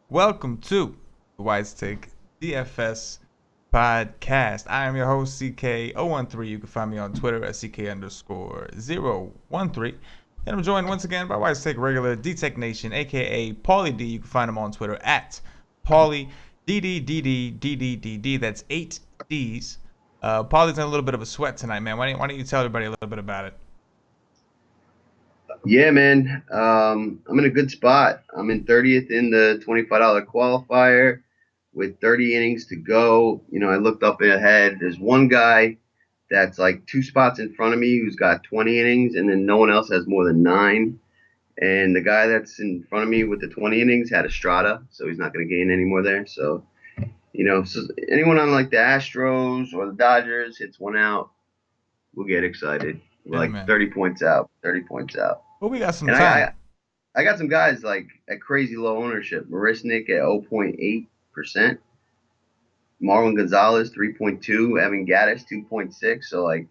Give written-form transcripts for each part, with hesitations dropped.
Welcome to the WiseTake DFS podcast. I am your host, CK013. You can find me on Twitter at CK_013. And I'm joined once again by WiseTake regular DTECHNATION, aka Paulie D. You can find him on Twitter at Paulie DDDDDDD. That's 8 D's. Paulie's in a little bit of a sweat tonight, man. Why don't you tell everybody a little bit about it? Yeah, man. I'm in a good spot. I'm in 30th in the $25 qualifier with 30 innings to go. You know, I looked up ahead. There's one guy that's like 2 spots in front of me who's got 20 innings, and then no one else has more than 9. And the guy that's in front of me with the 20 innings had a strata, so he's not going to gain any more there. So, you know, so anyone on like the Astros or the Dodgers hits one out, we'll get excited. We're like 30 points out. Well, we got some time. I got some guys like at crazy low ownership. Marisnik at 0.8%. Marlon Gonzalez 3.2. Evan Gattis 2.6. So like,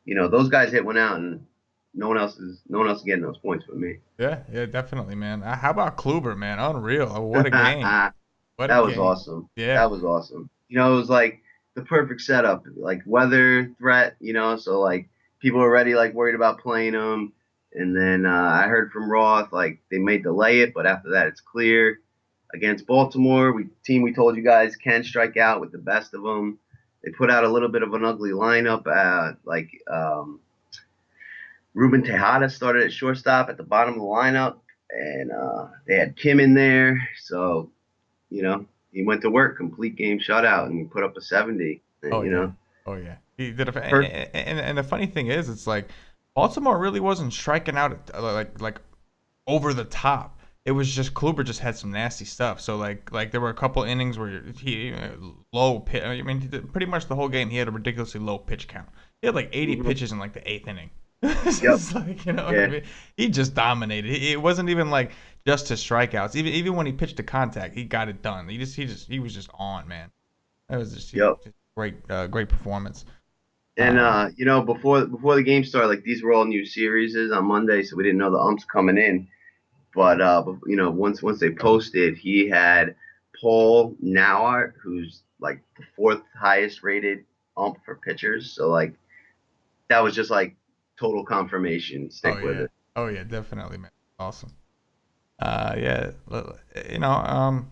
you know, those guys hit one out, and no one else is getting those points but me. Yeah, definitely, man. How about Kluber, man? Unreal. What a game. That was awesome. Yeah, that was awesome. You know, it was like the perfect setup, like weather threat. You know, so like people are already like worried about playing him. And then I heard from Roth, like, they may delay it, but after that, it's clear. Against Baltimore, we told you guys can strike out with the best of them. They put out a little bit of an ugly lineup. Ruben Tejada started at shortstop at the bottom of the lineup, and they had Kim in there. So, you know, he went to work, complete game shutout, and he put up a 70. And, Oh, yeah. He did and the funny thing is, it's like, Baltimore really wasn't striking out like over the top. It was just Kluber just had some nasty stuff. So like there were a couple innings where he low pitch. I mean, pretty much the whole game he had a ridiculously low pitch count. He had like 80 pitches in like the 8th inning. It's like, you know, what I mean? He just dominated. It wasn't even like just his strikeouts. Even when he pitched to contact, he got it done. He was just on, man. That was just great performance. And you know, before the game started, like these were all new series on Monday, so we didn't know the umps coming in. But you know, once they posted, he had Paul Nauert, who's like the 4th highest rated ump for pitchers. So like that was just like total confirmation. Stick with it. Oh yeah, definitely, man. Awesome. Yeah, you know,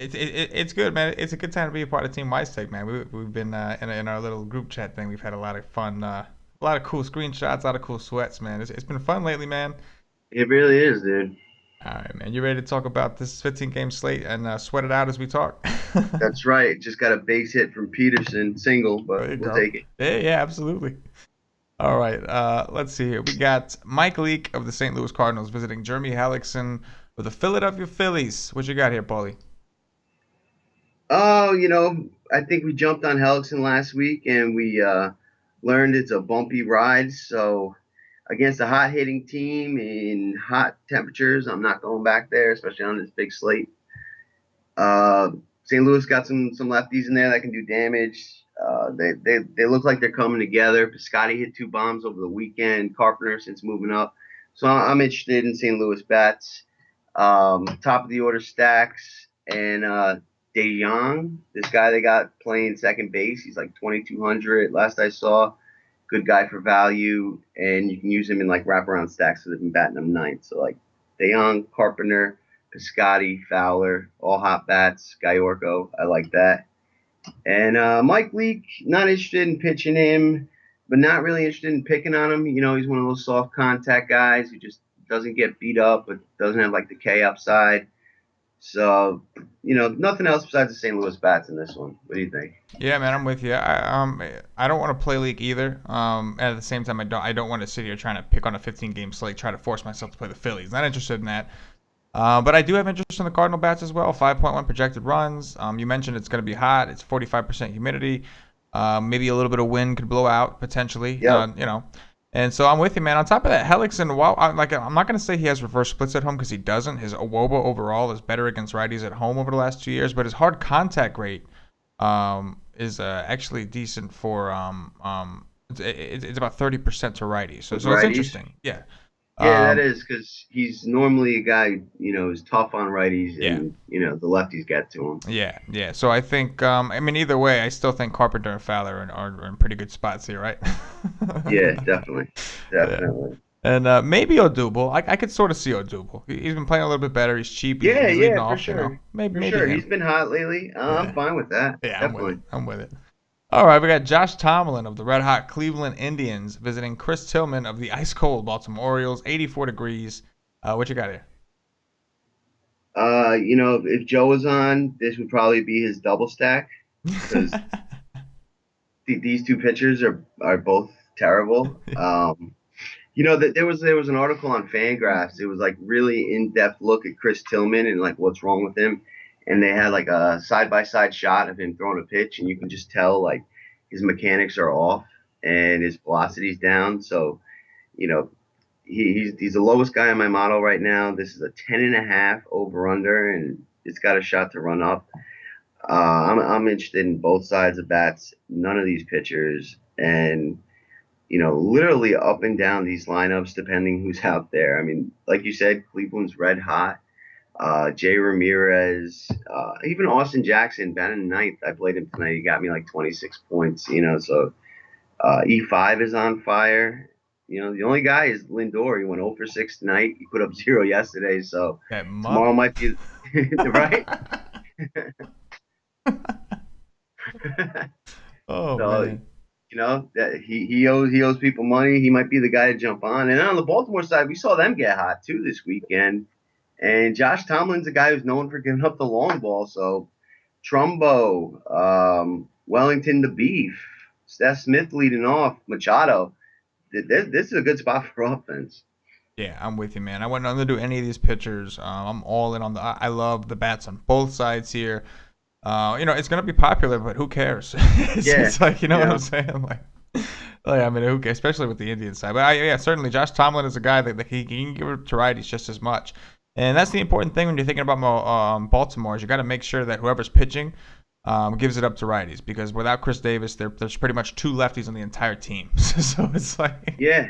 it's good, man. It's a good time to be a part of Team WiseTake, man. We've been in our little group chat thing. We've had a lot of fun, a lot of cool screenshots, a lot of cool sweats, man. It's been fun lately, man. It really is, dude. All right, man. You ready to talk about this 15-game slate and sweat it out as we talk? That's right. Just got a base hit from Peterson, single, but we'll take it. Yeah, absolutely. All right, let's see here. We got Mike Leake of the St. Louis Cardinals visiting Jeremy Hellickson with the Philadelphia Phillies. What you got here, Paulie? Oh, you know, I think we jumped on Hellickson last week, and we learned it's a bumpy ride. So against a hot-hitting team in hot temperatures, I'm not going back there, especially on this big slate. St. Louis got some lefties in there that can do damage. They look like they're coming together. Piscotty hit 2 bombs over the weekend. Carpenter since moving up. So I'm interested in St. Louis bats. Top of the order stacks. And De Jong, this guy they got playing second base. He's like 2,200 last I saw. Good guy for value. And you can use him in like wraparound stacks, so they've been batting him 9th. So like De Jong, Carpenter, Piscotty, Fowler, all hot bats. Gayorko, I like that. And Mike Leake, not interested in pitching him, but not really interested in picking on him. You know, he's one of those soft contact guys who just doesn't get beat up, but doesn't have like the K upside. So, you know, nothing else besides the St. Louis bats in this one. What do you think? Yeah, man, I'm with you. I don't want to play Leake either. And at the same time, I don't want to sit here trying to pick on a 15-game slate, try to force myself to play the Phillies. Not interested in that. But I do have interest in the Cardinal bats as well. 5.1 projected runs. You mentioned it's going to be hot. It's 45% humidity. Maybe a little bit of wind could blow out potentially. Yep. You know. And so I'm with you, man. On top of that, Hellickson, I'm not going to say he has reverse splits at home because he doesn't. His WOBA overall is better against righties at home over the last 2 years, but his hard contact rate is actually decent for it's about 30% to righties. So it's Righties. interesting. Yeah. Yeah, that Um, is because he's normally a guy, who's tough on righties, yeah. and the lefties get to him. Yeah, yeah. So I think, I mean, either way, I still think Carpenter and Fowler are in pretty good spots here, right? Yeah, definitely, Yeah. definitely. And maybe Odubel. I could sort of see Odubel. He's been playing a little bit better. He's cheap. Yeah, He's leading yeah, for off. sure, Maybe for maybe sure. He's him. been hot lately. I'm Yeah, fine with that. yeah. I'm with it. Definitely. I'm with it. All right, we got Josh Tomlin of the red hot Cleveland Indians visiting Chris Tillman of the ice cold Baltimore Orioles. 84 degrees. What you got here? If Joe was on, this would probably be his double stack because these two pitchers are both terrible. That there was an article on Fangraphs. It was like really in-depth look at Chris Tillman and like what's wrong with him, and they had like a side-by-side shot of him throwing a pitch, and you can just tell like his mechanics are off and his velocity's down. So you know he's the lowest guy on my model right now. This is a 10.5 over under, and it's got a shot to run up. I'm interested in both sides of bats. None of these pitchers, and literally up and down these lineups depending who's out there. I mean, like you said, Cleveland's red hot. Jay Ramirez, even Austin Jackson, batting ninth. I played him tonight. He got me like 26 points. So E5 is on fire. The only guy is Lindor. He went 0 for 6 tonight. He put up 0 yesterday. So That mutt. tomorrow might be right. Oh So man. that he owes people money. He might be the guy to jump on. And on the Baltimore side, we saw them get hot too this weekend. And Josh Tomlin's a guy who's known for giving up the long ball. So Trumbo, Wellington the Beef, Steph Smith leading off, Machado. This is a good spot for offense. Yeah, I'm with you, man. I wouldn't undo any of these pitchers. I'm all in on the. I love the bats on both sides here. It's gonna be popular, but who cares? Yeah, It's like, you know what I'm yeah, saying? Like I mean, who cares? Especially with the Indian side. But yeah, certainly Josh Tomlin is a guy that he can give it to righties just as much. And that's the important thing when you're thinking about Baltimore is you got to make sure that whoever's pitching gives it up to righties because without Chris Davis, there's pretty much two lefties on the entire team. So it's like, yeah.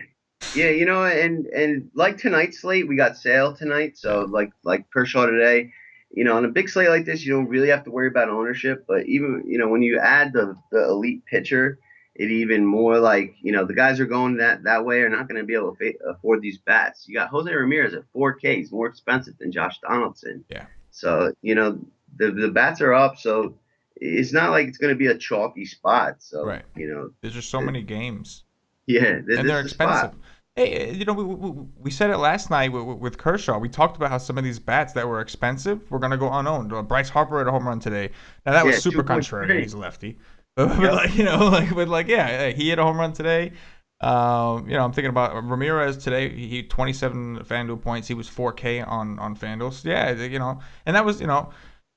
Yeah, and like tonight's slate, we got Sale tonight. So yeah, like Kershaw today, on a big slate like this, you don't really have to worry about ownership. But even when you add the elite pitcher, it even more like the guys are going that way are not going to be able to afford these bats. You got Jose Ramirez at 4K. He's more expensive than Josh Donaldson. yeah, So the bats are up. So it's not like it's going to be a chalky spot. So right. There's just so many games. yeah, And this they're is the spot. expensive. Hey, we said it last night with Kershaw. We talked about how some of these bats that were expensive were gonna go unowned. Bryce Harper had a home run today. Now that was Yeah, super contrarian. 2.3. He's a lefty, but Yep. like yeah, he hit a home run today. I'm thinking about Ramirez today. He 27 FanDuel points. He was 4K on FanDuel. So yeah, and that was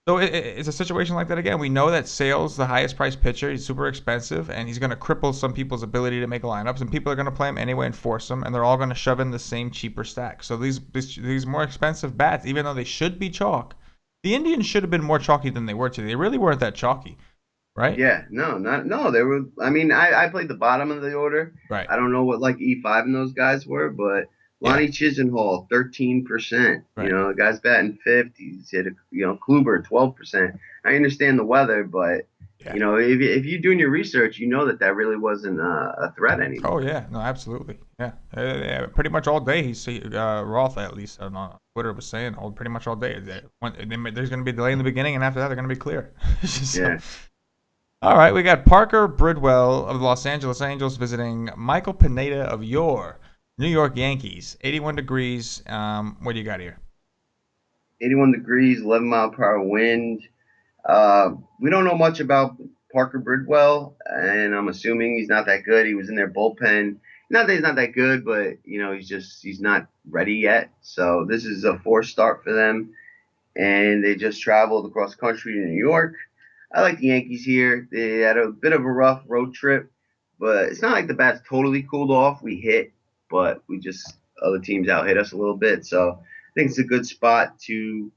so it's a situation like that again. We know that Sale's the highest priced pitcher. He's super expensive, and he's going to cripple some people's ability to make lineups. And people are going to play him anyway and force him, and they're all going to shove in the same cheaper stack. So these more expensive bats, even though they should be chalk, the Indians should have been more chalky than they were today. They really weren't that chalky, right? Yeah, no. They were. I mean, I played the bottom of the order. Right. I don't know what like E5 and those guys were, but Yeah. Lonnie Chisenhall 13%. Right. The guy's batting 50. He's hit Kluber 12%. I understand the weather, but Yeah. if you're doing your research, you know that really wasn't a threat Oh anymore. yeah. No, absolutely. Yeah. Yeah. Pretty much all day. Roth at least on Twitter was saying pretty much all day. There's going to be a delay in the beginning, and after that they're going to be clear. So, Yeah. all right, we got Parker Bridwell of the Los Angeles Angels visiting Michael Pineda of your New York Yankees. 81 degrees. What do you got here? 81 degrees, 11-mile-per-hour wind. We don't know much about Parker Bridwell, and I'm assuming he's not that good. He was in their bullpen. Not that he's not that good, but he's not ready yet. So this is a forced start for them, and they just traveled across country to New York. I like the Yankees here. They had a bit of a rough road trip, but it's not like the bats totally cooled off. We hit, but we just other teams out hit us a little bit. So I think it's a good spot to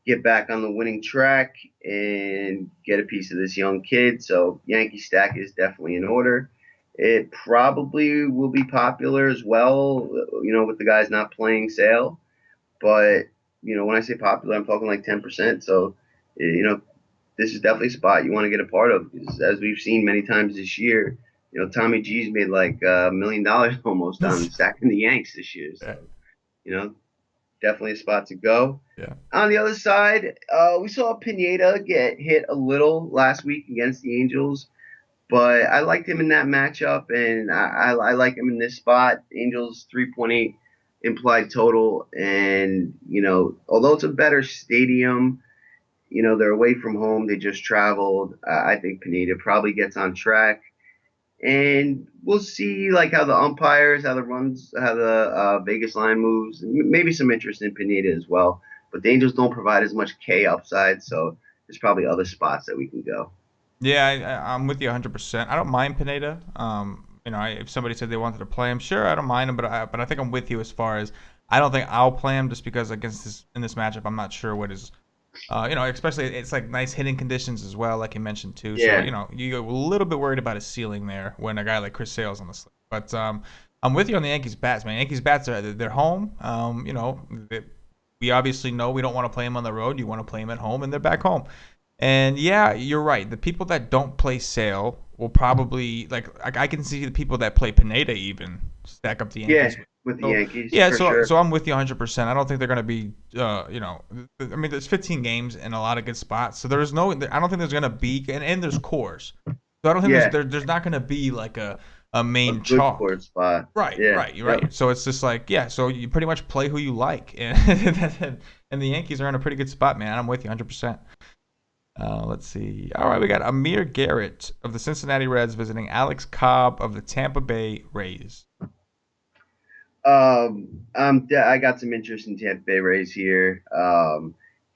get back on the winning track and get a piece of this young kid. So Yankee stack is definitely in order. It probably will be popular as well, with the guys not playing Sale. But, when I say popular, I'm talking like 10%. So, this is definitely a spot you want to get a part of. Because as we've seen many times this year, Tommy G's made like $1 million almost on stacking the Yanks this year. So, you know, definitely a spot to go. Yeah. On the other side, we saw Pineda get hit a little last week against the Angels, but I liked him in that matchup, and I like him in this spot. Angels 3.8 implied total, and although it's a better stadium, they're away from home. They just traveled. I think Pineda probably gets on track, and we'll see like how the umpires, how the Vegas line moves. Maybe some interest in Pineda as well. But the Angels don't provide as much K upside, so there's probably other spots that we can go. Yeah, I'm with you 100%. I don't mind Pineda. If somebody said they wanted to play him, sure, I don't mind him, but I think I'm with you as far as I don't think I'll play him just because in this matchup, I'm not sure what his, especially it's like nice hitting conditions as well, like you mentioned too. Yeah. So you're a little bit worried about his ceiling there when a guy like Chris Sale's on the slate. But I'm with you on the Yankees bats, man. Yankees bats they're home. We obviously know we don't want to play him on the road. You want to play him at home, and they're back home. And yeah, you're right. The people that don't play Sale will probably like I can see the people that play Pineda even stack up the Yankees. Yeah, with the Yankees. Yeah, for so sure. so I'm with you 100%. I don't think they're going to be I mean there's 15 games and a lot of good spots. So I don't think there's going to be and there's cores. So I don't think there's not going to be like a main good chalk. court spot. Right, Yeah. right, you're right. So it's just like, yeah, so you pretty much play who you like. And the Yankees are in a pretty good spot, man. I'm with you 100%. Let's see. All right, we got Amir Garrett of the Cincinnati Reds visiting Alex Cobb of the Tampa Bay Rays. I got some interest in Tampa Bay Rays here.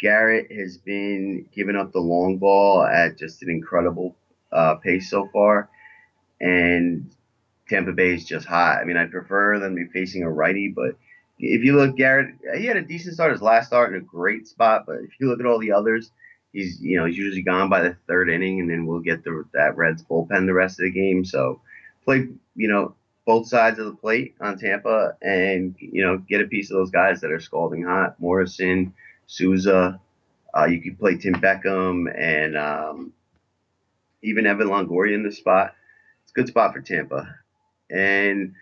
Garrett has been giving up the long ball at just an incredible pace so far, and Tampa Bay is just hot. I mean, I prefer them to be facing a righty, but if you look, Garrett, he had a decent start his last start in a great spot, but if you look at all the others, he's usually gone by the third inning, and then we'll get that Reds bullpen the rest of the game. So play both sides of the plate on Tampa, and get a piece of those guys that are scalding hot. Morrison, Souza. You could play Tim Beckham and even Evan Longoria in the spot. It's a good spot for Tampa, and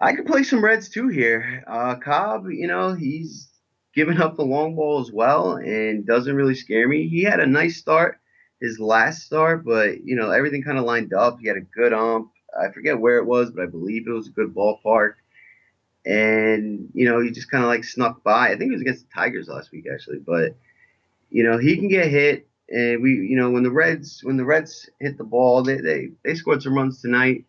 I could play some Reds too here. Cobb, he's giving up the long ball as well and doesn't really scare me. He had a nice start his last start, but everything kind of lined up. He had a good ump. I forget where it was, but I believe it was a good ballpark. And he just kind of like snuck by. I think it was against the Tigers last week actually, but he can get hit. And when the Reds hit the ball, they scored some runs tonight.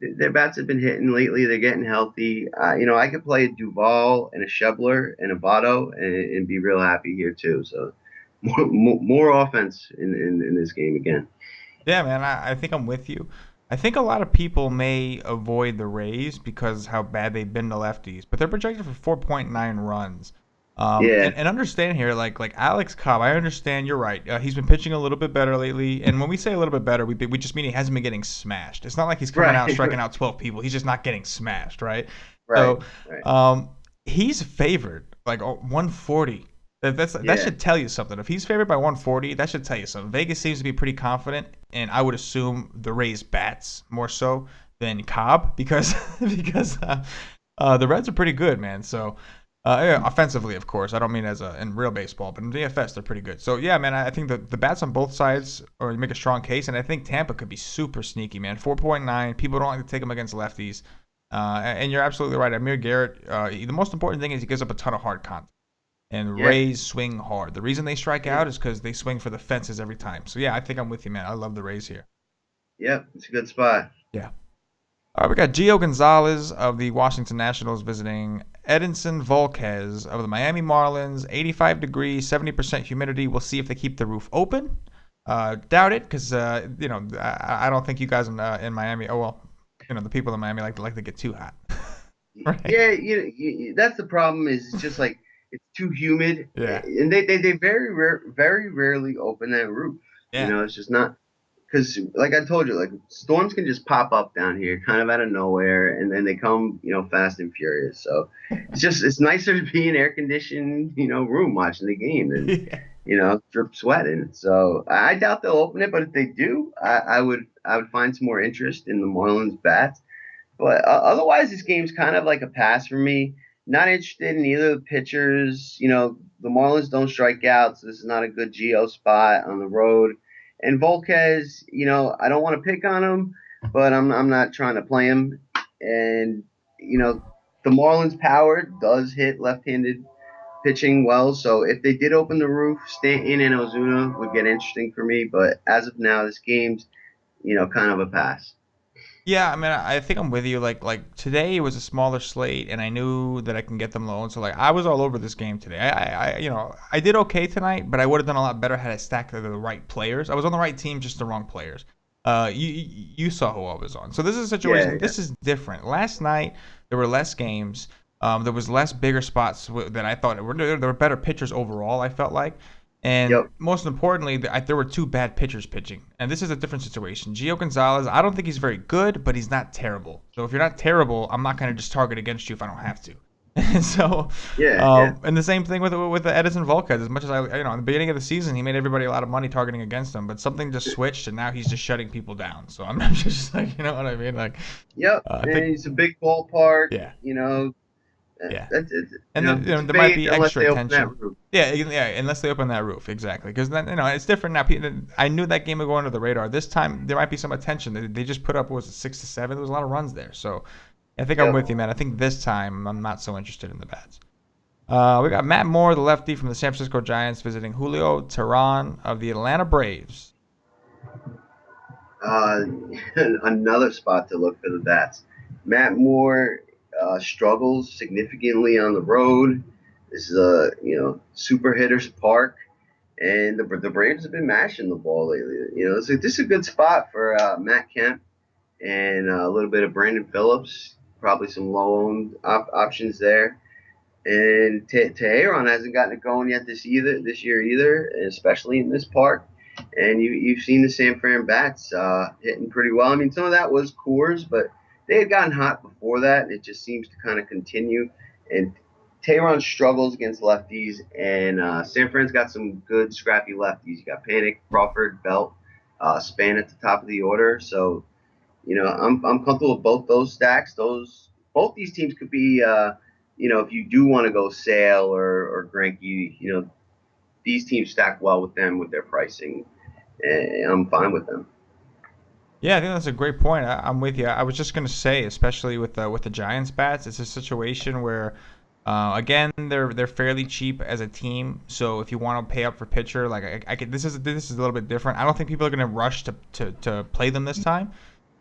Their bats have been hitting lately. They're getting healthy. I could play a Duvall and a Schebler and a Votto and be real happy here too. So more offense in this game again. Yeah, man, I think I'm with you. I think a lot of people may avoid the Rays because how bad they've been to lefties, but they're projected for 4.9 runs. And understand here, like Alex Cobb, I understand you're right. He's been pitching a little bit better lately, and when we say a little bit better, we just mean he hasn't been getting smashed. It's not like he's coming out striking out 12 people. He's just not getting smashed, right? Right. So, he's favored like 140. That should tell you something. If he's favored by 140, that should tell you something. Vegas seems to be pretty confident, and I would assume the Rays bats more so than Cobb because the Reds are pretty good, man. So. Offensively, of course. I don't mean in real baseball, but in DFS, they're pretty good. So, yeah, man, I think the bats on both sides or you make a strong case, and I think Tampa could be super sneaky, man. 4.9. People don't like to take them against lefties. And you're absolutely right. Amir Garrett, the most important thing is he gives up a ton of hard contact. And Rays swing hard. The reason they strike out is because they swing for the fences every time. So, yeah, I think I'm with you, man. I love the Rays here. Yep, it's a good spot. Yeah. All right, we got Gio Gonzalez of the Washington Nationals visiting Edinson Volquez of the Miami Marlins. 85 degrees, 70% humidity. We'll see if they keep the roof open. Doubt it, because I don't think you guys in Miami. Oh well, the people in Miami like to get too hot. Right? Yeah, that's the problem. Is it's just like it's too humid, Yeah. and they very rarely open that roof. Yeah. It's just not because, like I told you, like storms can just pop up down here, kind of out of nowhere, and then they come, fast and furious. So it's nicer to be in air conditioned, room watching the game than Yeah. drip sweating. So I doubt they'll open it, but if they do, I would find some more interest in the Marlins bats. But otherwise, this game's kind of like a pass for me. Not interested in either of the pitchers. The Marlins don't strike out, so this is not a good geo spot on the road. And Volquez, I don't want to pick on him, but I'm not trying to play him. And the Marlins' power does hit left-handed pitching well. So if they did open the roof, Stanton and Ozuna would get interesting for me. But as of now, this game's kind of a pass. Yeah, I mean, I think I'm with you. Like today was a smaller slate, and I knew that I can get them low, and so like I was all over this game today. I did okay tonight, but I would have done a lot better had I stacked the right players. I was on the right team, just the wrong players. You saw who I was on. So this is a Yeah, situation. yeah. This is different. Last night there were less games. There was less bigger spots that I thought there were better pitchers overall. I felt like. And Yep. most importantly, there were two bad pitchers pitching. And this is a different situation. Gio Gonzalez, I don't think he's very good, but he's not terrible. So if you're not terrible, I'm not going to just target against you if I don't have to. And so, Yeah, yeah. and the same thing with the Edison Volquez. As much as in the beginning of the season, he made everybody a lot of money targeting against him, but something just switched, and now he's just shutting people down. So I'm just like, you know what I mean? Like, Yep. I And think, it's a big ballpark. yeah, yeah. That's it. And then, It's there might fade be unless extra they open attention. that roof. Yeah, yeah, unless they open that roof, exactly. Because then it's different now. I knew that game would go under the radar. This time there might be some attention. They just put up what was it 6-7? There was a lot of runs there. So I think I'm Yep. with you, man. I think this time I'm not so interested in the bats. We got Matt Moore, the lefty from the San Francisco Giants, visiting Julio Teheran of the Atlanta Braves. Uh, Another spot to look for the bats. Matt Moore struggles significantly on the road. This is a super hitters park, and the Braves have been mashing the ball lately. So this is a good spot for Matt Kemp and a little bit of Brandon Phillips. Probably some low owned options there. And Teheran hasn't gotten it going yet this year either, especially in this park. And you've seen the San Fran bats hitting pretty well. I mean, some of that was Coors, but they had gotten hot before that, and it just seems to kind of continue. And Teheran struggles against lefties, and San Fran's got some good scrappy lefties. You got Panic, Crawford, Belt, Span at the top of the order. So I'm comfortable with both those stacks. Both these teams could be, if you do want to go Sale or Greinke, these teams stack well with them with their pricing, and I'm fine with them. Yeah, I think that's a great point. I'm with you. I was just gonna say, especially with the Giants bats, it's a situation where, again, they're fairly cheap as a team. So if you want to pay up for pitcher, like I could, this is a little bit different. I don't think people are gonna rush to play them this time.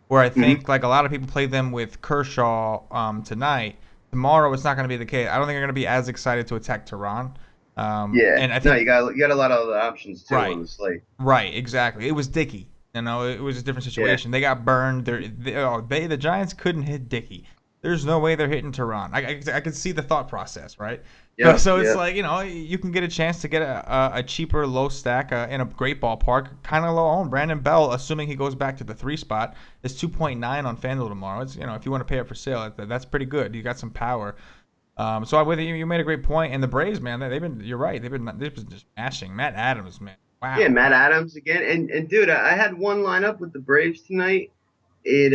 Where I Hmm. think like a lot of people played them with Kershaw tonight. Tomorrow it's not gonna be the case. I don't think they're gonna be as excited to attack Tehran. Yeah, And I no, think you got a lot of other options too right. on the slate. Right, exactly. It was Dickey. It was a different Yeah, situation. They got burned. The Giants couldn't hit Dickey. There's no way they're hitting Tehran. I could see the thought process, right? So, yep, so it's yep. like you can get a chance to get a cheaper low stack in a great ballpark, kind of low owned. Brandon Bell, assuming he goes back to the 3 spot, is 2.9 on FanDuel tomorrow. It's if you want to pay up for sale, that's pretty good. You got some power. So with you made a great point. And the Braves, man, you're right. They've been just mashing. Matt Adams, man. Yeah, Wow. Matt Adams again, and dude, I had one lineup with the Braves tonight. It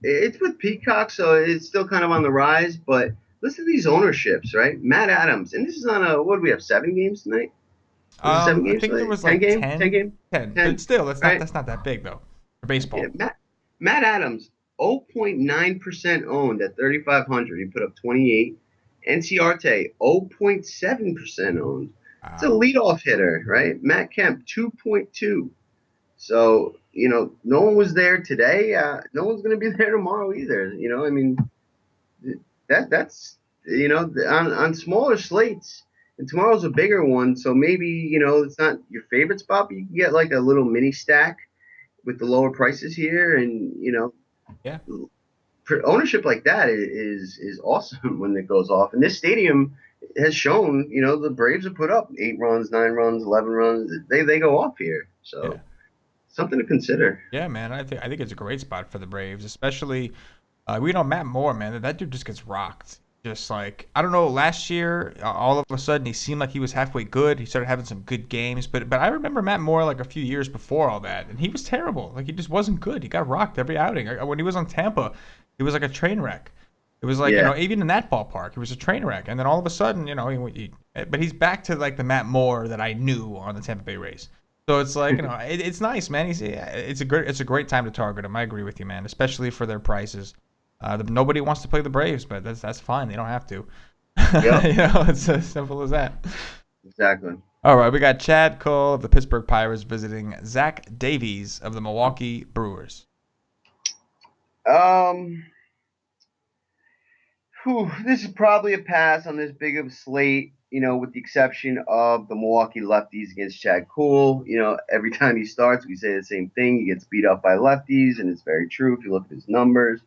it's with Peacock, so it's still kind of on the rise. But listen to these ownerships, right? Matt Adams, and this is on a what do we have? 7 games tonight? Was it 7 I games think there tonight? was 10 like game? 10 10, game? 10, but 10, still, that's not right? that's not that big though for Yeah, baseball. Matt Adams, 0.9% owned at 3,500. He put up 28. NCarte, 0.7% owned. It's a Wow. leadoff hitter, right? Matt Kemp, 2.2. So, no one was there today. No one's going to be there tomorrow either. I mean, that's on smaller slates. And tomorrow's a bigger one, so maybe it's not your favorite spot, but you can get like a little mini stack with the lower prices here, and Yeah. ownership like that is awesome when it goes off. And this stadium has shown, the Braves have put up 8 runs, 9 runs, 11 runs. They go off here, Yeah. so something to consider. Yeah, man. I think it's a great spot for the Braves, especially we know Matt Moore, man. That dude just gets rocked. Just like I don't know, last year, all of a sudden he seemed like he was halfway good. He started having some good games, but I remember Matt Moore like a few years before all that, and he was terrible. Like he just wasn't good. He got rocked every outing. When he was on Tampa, he was like a train wreck. It was like Yeah, even in that ballpark, he was a train wreck. And then all of a sudden, but he's back to like the Matt Moore that I knew on the Tampa Bay Rays. So it's like it's nice, man. It's a great time to target him. I agree with you, man, especially for their prices. Nobody wants to play the Braves, but that's fine. They don't have to. yep, It's as simple as that. exactly. All right, we got Chad Cole of the Pittsburgh Pirates visiting Zach Davies of the Milwaukee Brewers. Um, this is probably a pass on this big of a slate. With the exception of the Milwaukee lefties against Chad Kuhl. Every time he starts, we say the same thing. He gets beat up by lefties, and it's very true if you look at his numbers.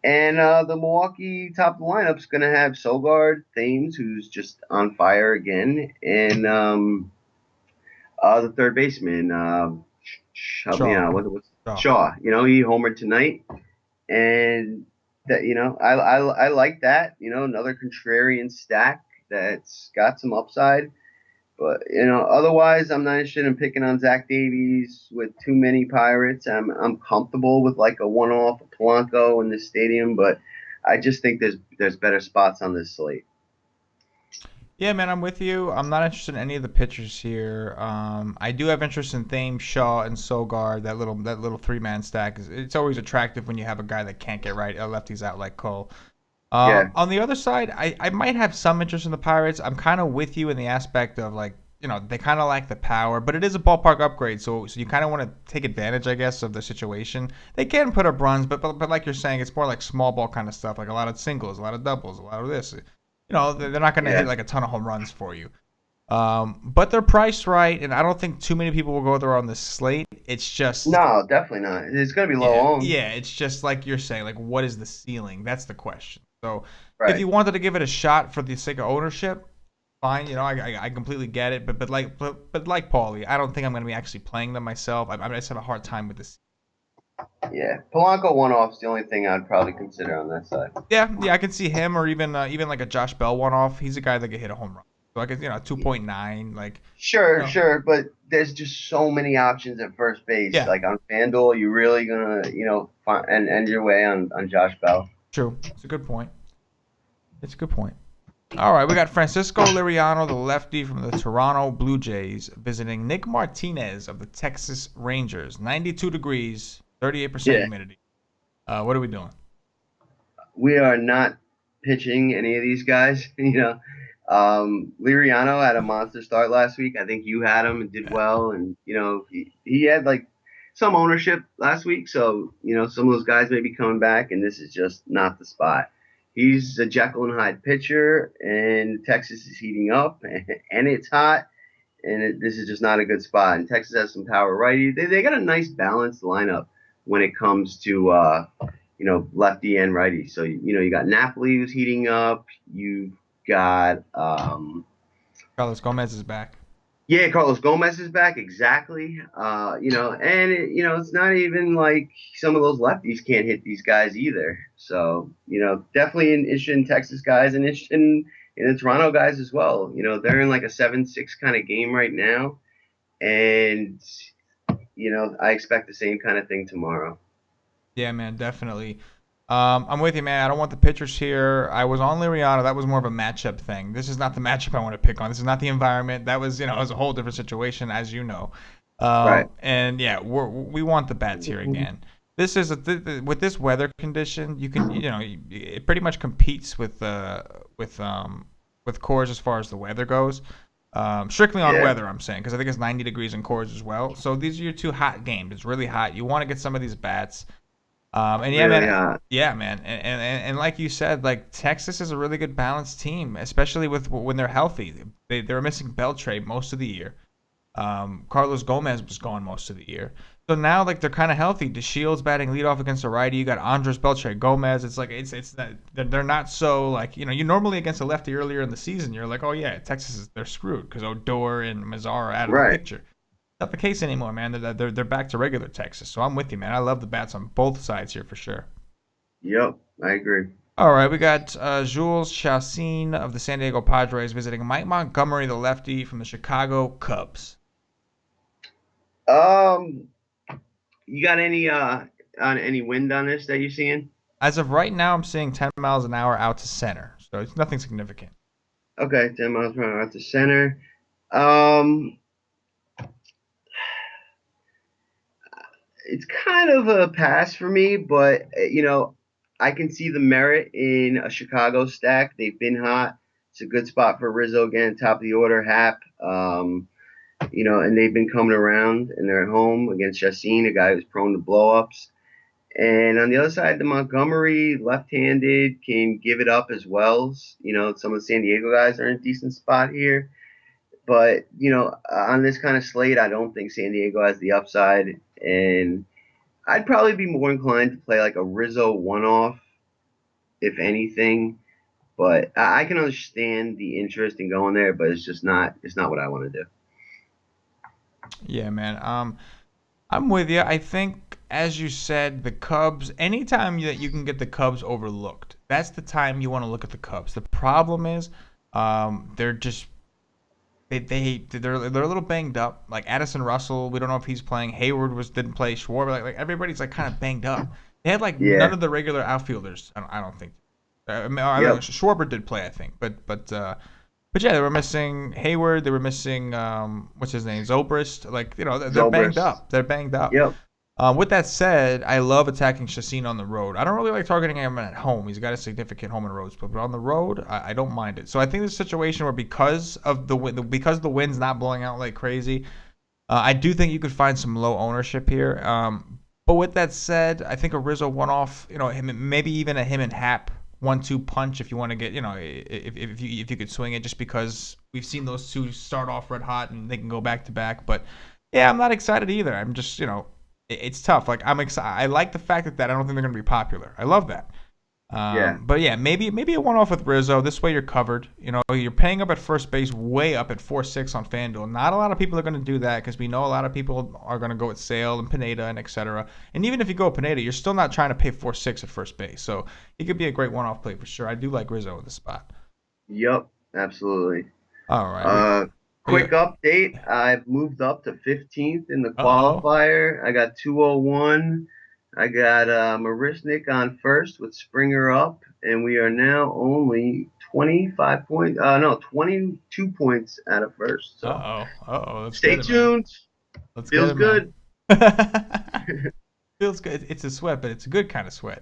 And the Milwaukee top of the lineup is going to have Sogard, Thames, who's just on fire again, and the third baseman, help me Shaw. out. What's Shaw. Shaw? He homered tonight, and that I like that. Another contrarian stack that's got some upside. But otherwise, I'm not interested in picking on Zach Davies with too many Pirates. I'm comfortable with like a one-off Polanco in this stadium, but I just think there's better spots on this slate. Yeah, man, I'm with you. I'm not interested in any of the pitchers here. I do have interest in Thames, Shaw, and Sogard. That little three-man stack it's always attractive when you have a guy that can't get right, lefties out like Cole. Yeah, On the other side, I might have some interest in the Pirates. I'm kind of with you in the aspect of like they kind of lack the power, but it is a ballpark upgrade, so you kind of want to take advantage, I guess, of the situation. They can put up runs, but like you're saying, it's more like small ball kind of stuff, like a lot of singles, a lot of doubles, a lot of this. They're not going to hit yeah. like a ton of home runs for you. But they're priced right, and I don't think too many people will go there on this slate. It's just, No, definitely not. It's going to be low yeah, owned. yeah, it's just like you're saying, like what is the ceiling? That's the question. So if Right. you wanted to give it a shot for the sake of ownership, fine. I completely get it. But like Paulie, I don't think I'm going to be actually playing them myself. I just have a hard time with this. Yeah. Polanco one-off's the only thing I'd probably consider on that side. Yeah, yeah, I can see him or even like a Josh Bell one off. He's a guy that could hit a home run. So I could 2.9 like. Sure, No. sure, but there's just so many options at first base. Yeah, Like on FanDuel, you're really gonna, find, and end your way on Josh Bell. true. It's a good point. It's a good point. All right, we got Francisco Liriano, the lefty from the Toronto Blue Jays, visiting Nick Martinez of the Texas Rangers. 92 degrees, 38% Yeah, humidity. What are we doing? we are not pitching any of these guys. Liriano had a monster start last week. I think you had him and did Yeah. well, and he had like some ownership last week, so some of those guys may be coming back, and this is just not the spot. He's a Jekyll and Hyde pitcher, and Texas is heating up, and it's hot, and this is just not a good spot. And Texas has some power righty. They got a nice balanced lineup when it comes to lefty and righty. So you got Napoli who's heating up. You've got Carlos Gomez is back. yeah, Carlos Gomez is back exactly. And it's not even like some of those lefties can't hit these guys either. So definitely interested in Texas guys and interested in the Toronto guys as well. They're in like a 7-6 kind of game right now, and I expect the same kind of thing tomorrow. Yeah, man, definitely. I'm with you, man. I don't want the pitchers here. I was on Liriano. That was more of a matchup thing. This is not the matchup I want to pick on. This is not the environment. That was, it was a whole different situation, as you know. Right. And yeah, we want the bats here again. This is with this weather condition, you can, it pretty much competes with Coors as far as the weather goes. Strictly on Yeah. weather, I'm saying, because I think it's 90 degrees in Coors as well. So these are your two hot games. It's really hot. You want to get some of these bats. And yeah, Really man, hot. yeah, man, and like you said, like Texas is a really good balanced team, especially with when they're healthy. They were missing Beltray most of the year. Carlos Gomez was gone most of the year. So now, like, they're kind of healthy. DeShields batting leadoff against a righty. You got Andres Beltre Gomez. It's like it's not, they're not so, like, you normally against a lefty earlier in the season, you're like, oh yeah, Texas they're screwed because Odor and Mazar are out of the Right. picture. Not the case anymore, man. They're back to regular Texas. So I'm with you, man. I love the bats on both sides here for sure. Yep, I agree. All right, we got Jules Chassin of the San Diego Padres visiting Mike Montgomery, the lefty from the Chicago Cubs. Um, you got any on any wind on this that you're seeing? As of right now, I'm seeing 10 miles an hour out to center, so it's nothing significant. Okay, 10 miles per hour at the center. Um, it's kind of a pass for me, but I can see the merit in a Chicago stack. They've been hot. It's a good spot for Rizzo again, top of the order, Hap. And they've been coming around, and they're at home against Chassin, a guy who's prone to blowups. And on the other side, the Montgomery, left-handed, can give it up as well. Some of the San Diego guys are in a decent spot here. But, on this kind of slate, I don't think San Diego has the upside. And I'd probably be more inclined to play like a Rizzo one-off, if anything. But I can understand the interest in going there, but it's not what I want to do. Yeah, man. I'm with you. I think, as you said, the Cubs. Anytime that you can get the Cubs overlooked, that's the time you want to look at the Cubs. The problem is, they're just they're a little banged up. Like Addison Russell, we don't know if he's playing. Hayward didn't play. Schwarber, like everybody's like kind of banged up. They had like Yeah. none of the regular outfielders. I don't think. I mean, Yep. Schwarber did play, I think, but yeah, they were missing Hayward. They were missing what's his name, Zobrist. Like, they're banged Zobrist. up. They're banged up. Yep. With that said, I love attacking Chassin on the road. I don't really like targeting him at home. He's got a significant home and road split, but on the road, I don't mind it. So I think there's a situation where because the wind's not blowing out like crazy, I do think you could find some low ownership here. But with that said, I think a Rizzo one-off, maybe even a him and Hap 1-2 punch if you want to get, if you could swing it, just because we've seen those two start off red hot and they can go back to back. But yeah, I'm not excited either. I'm just, it's tough. Like, I'm excited. I like the fact that I don't think they're going to be popular. I love that. Yeah. But yeah, maybe a one-off with Rizzo. This way you're covered. You're paying up at first base, way up at 4.6 on FanDuel. Not a lot of people are going to do that because we know a lot of people are going to go with Sale and Pineda and etc. And even if you go with Pineda, you're still not trying to pay 4.6 at first base. So it could be a great one-off play for sure. I do like Rizzo in the spot. Yep. Absolutely. All right. Quick update. I've moved up to 15th in the Uh-oh. qualifier. I got 201. I got Marisnik on first with Springer up, and we are now only 22 points out of first. So Let's stay get it, tuned. Let's Feels get it, good. Feels good. It's a sweat, but it's a good kind of sweat.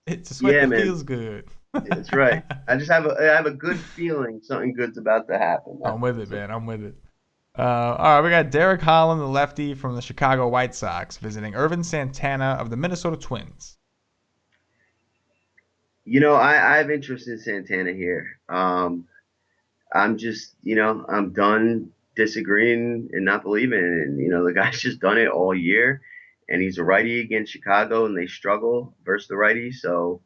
It's a sweat Yeah, that man. feels good. That's right. I have a good feeling something good's about to happen. I'm with it, man. I'm with it. All right, we got Derek Holland, the lefty from the Chicago White Sox, visiting Irvin Santana of the Minnesota Twins. I have interest in Santana here. I'm just, I'm done disagreeing and not believing it. And, the guy's just done it all year, and he's a righty against Chicago, and they struggle versus the righty. So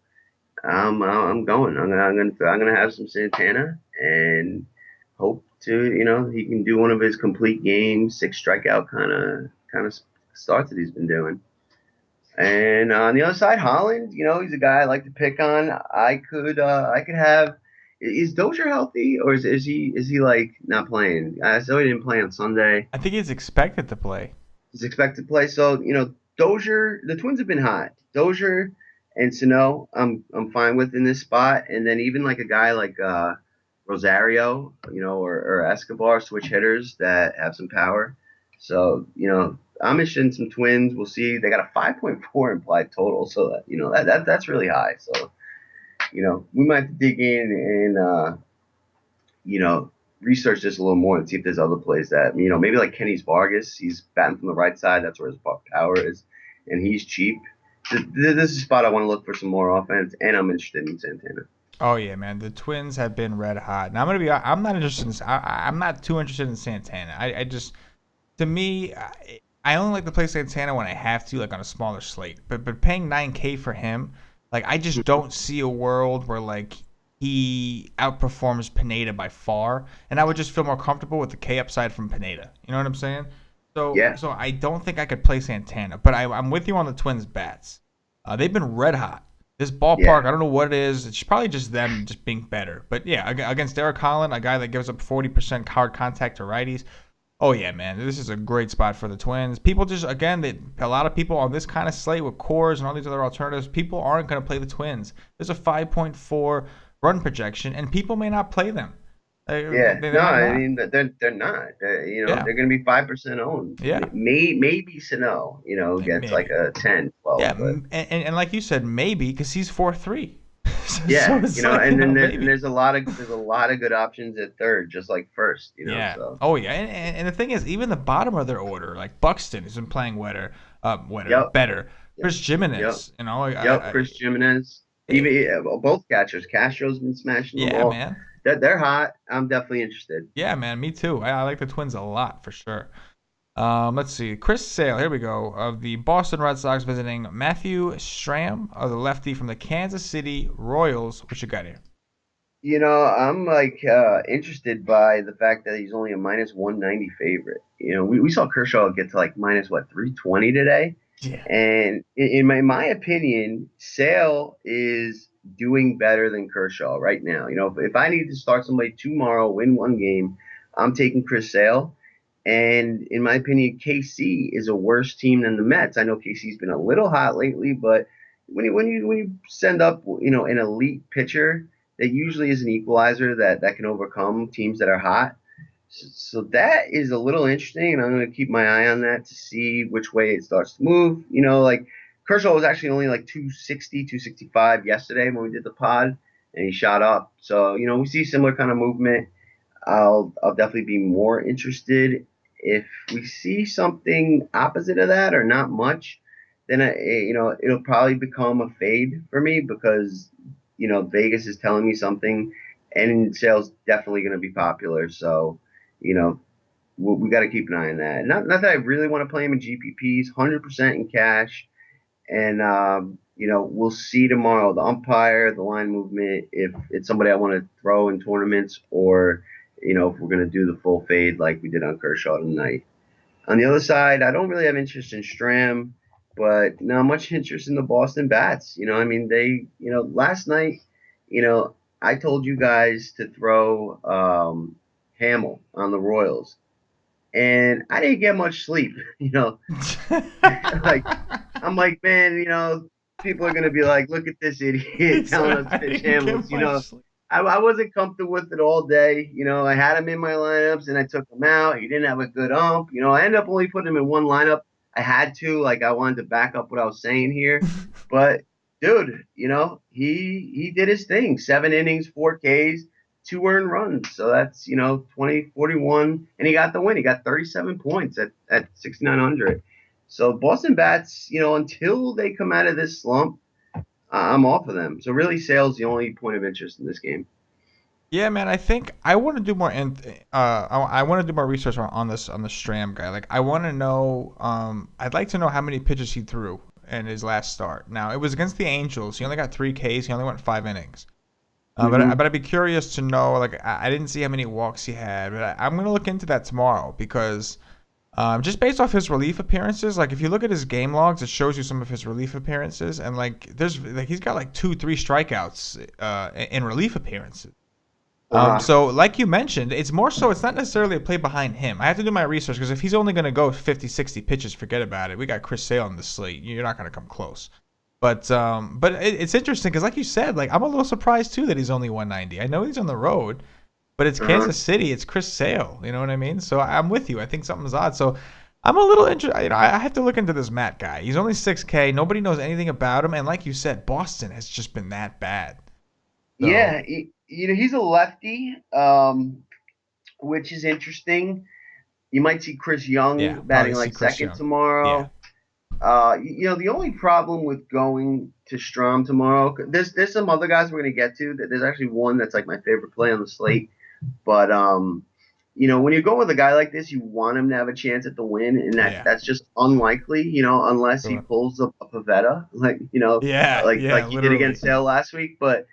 I'm going. I'm gonna have some Santana and hope to, he can do one of his complete games, 6 strikeout kind of starts that he's been doing. And on the other side, Holland, he's a guy I like to pick on. I could have. Is Dozier healthy, or is he like not playing? I saw he didn't play on Sunday. I think he's expected to play. He's expected to play. So Dozier. The Twins have been hot. Dozier and Sano, I'm fine with in this spot. And then even like a guy like Rosario, or Escobar, switch hitters that have some power. So I'm interested in some Twins. We'll see. They got a 5.4 implied total, so that's really high. So we might have to dig in and research this a little more and see if there's other plays that maybe like Kenny's Vargas. He's batting from the right side. That's where his power is, and he's cheap. This is a spot I want to look for some more offense, and I'm interested in Santana. Oh yeah, man. The Twins have been red hot. Now I'm not interested. I'm not too interested in Santana. I just, to me, I only like to play Santana when I have to, like on a smaller slate. But paying 9K for him, like I just don't see a world where like he outperforms Pineda by far, and I would just feel more comfortable with the K upside from Pineda. You know what I'm saying? Yeah, So I don't think I could play Santana, but I'm with you on the Twins bats. They've been red hot. This ballpark, yeah. I don't know what it is. It's probably just them just being better. But yeah, against Derek Holland, a guy that gives up 40% hard contact to righties. Oh yeah, man, this is a great spot for the Twins. People just a lot of people on this kind of slate with cores and all these other alternatives, people aren't going to play the Twins. There's a 5.4 run projection, and people may not play them. Yeah, They no, might I not. mean they're not. Yeah, They're going to be 5% owned. yeah, Maybe Sano, gets like maybe. a 10, Yeah, 12, but and like you said, maybe because he's 4-3. So yeah, it's like and then maybe. there's a lot of good options at third, just like first, Yeah. so Oh yeah, and the thing is, even the bottom of their order, like Buxton, has been playing yep, better. yep, Chris yep, Jimenez, yep. Chris Jimenez, even eh, both catchers. Castro's been smashing the yeah, ball. man. They're hot. I'm definitely interested. Yeah, man. Me too. I like the Twins a lot for sure. Let's see. Chris Sale, here we go, of the Boston Red Sox visiting Matthew Stram, of the lefty from the Kansas City Royals. What you got here? I'm like interested by the fact that he's only a minus 190 favorite. We saw Kershaw get to like minus what 320 today, Yeah. and in my opinion, Sale is doing better than Kershaw right now. If I need to start somebody tomorrow, win one game, I'm taking Chris Sale. And in my opinion, KC is a worse team than the Mets. I know KC's been a little hot lately, but when you send up an elite pitcher, that usually is an equalizer that can overcome teams that are hot. So that is a little interesting, and I'm going to keep my eye on that to see which way it starts to move. Like Kershaw was actually only like 260, 265 yesterday when we did the pod, and he shot up. So we see similar kind of movement. I'll definitely be more interested if we see something opposite of that or not much. Then it'll probably become a fade for me because Vegas is telling me something, and sales definitely going to be popular. So you know we got to keep an eye on that. Not that I really want to play him in GPPs, 100% in cash, and we'll see tomorrow the umpire, the line movement, if it's somebody I want to throw in tournaments, or if we're going to do the full fade like we did on Kershaw tonight. On the other side, I don't really have interest in Stram, but not much interest in the Boston Bats. I mean, last night, you know, I told you guys to throw Hamill on the Royals, and I didn't get much sleep. Like I'm like, man, people are gonna be like, look at this idiot He telling said us to I pitch didn't Hamels. get much sleep. I wasn't comfortable with it all day. I had him in my lineups and I took him out. He didn't have a good ump. I ended up only putting him in one lineup. I had to, like, I wanted to back up what I was saying here. But dude, he did his thing. 7 innings, 4 Ks, 2 earned runs. So that's 20, 41, and he got the win. He got 37 points at 6,900. So Boston bats, until they come out of this slump, I'm off of them. So really, Sale's the only point of interest in this game. Yeah, man. I think I want to do more. I want to do more research on this on the Stram guy. Like, I want to know. I'd like to know how many pitches he threw in his last start. Now, it was against the Angels. He only got 3 Ks. He only went 5 innings. Mm-hmm. But I'd be curious to know. Like, I didn't see how many walks he had, but I'm gonna look into that tomorrow because just based off his relief appearances, like if you look at his game logs, it shows you some of his relief appearances, and he's got like 2, 3 strikeouts in relief appearances. Uh-huh. So like you mentioned, it's more so it's not necessarily a play behind him. I have to do my research because if he's only going to go 50, 60 pitches, forget about it. We got Chris Sale on the slate. You're not going to come close. But it's interesting because like you said, like I'm a little surprised too that he's only 190. I know he's on the road, but it's Uh-huh. Kansas City. It's Chris Sale. You know what I mean? So I'm with you. I think something's odd. So I'm a little interested. I have to look into this Matt guy. He's only 6K. Nobody knows anything about him, and like you said, Boston has just been that bad. So Yeah, he's a lefty, which is interesting. You might see Chris yeah, Young batting probably see like Chris second Young. Yeah. tomorrow. The only problem with going to Strom tomorrow, there's some other guys we're gonna get to. There's actually one that's like my favorite play on the slate, but when you go with a guy like this, you want him to have a chance at the win, and Yeah. that's just unlikely, unless he Sure. pulls a Pavetta, like Yeah. like Yeah. he did against Literally. Sale last week. But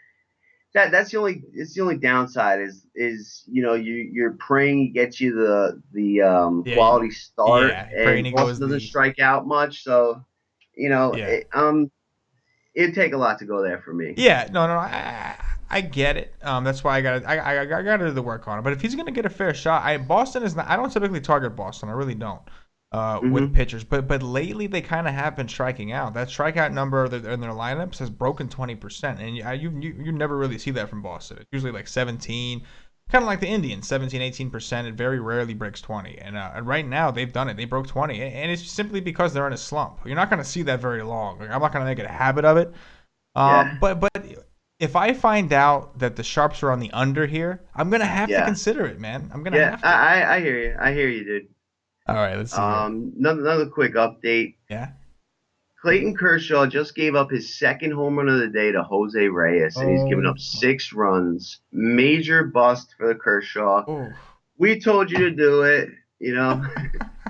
that's the only downside is you're praying he gets you the Yeah. quality start, Yeah. and Brainy Boston goes doesn't the. strike out much, so Yeah. it'd take a lot to go there for me. Yeah, no, no, I get it. That's why I got to do the work on it. But if he's gonna get a fair shot, Boston is not. I don't typically target Boston. I really don't. With Hmm. pitchers, but lately they kind of have been striking out. That strikeout number in their lineups has broken 20%, and you never really see that from Boston. It's usually like 17, kind of like the Indians, 17, 18%. It very rarely breaks 20, and right now they've done it. They broke 20, and it's simply because they're in a slump. You're not gonna see that very long. Like, I'm not gonna make it a habit of it. Yeah, But if I find out that the sharps are on the under here, I'm gonna have to yeah, consider it, man. I'm gonna yeah. have to. I hear you. I hear you, dude. All right, let's see here. Another quick update. Yeah. Clayton Kershaw just gave up his second home run of the day to Jose Reyes, and he's given Oh. up 6 runs. Major bust for the Kershaw. Oh. We told you to do it. You know,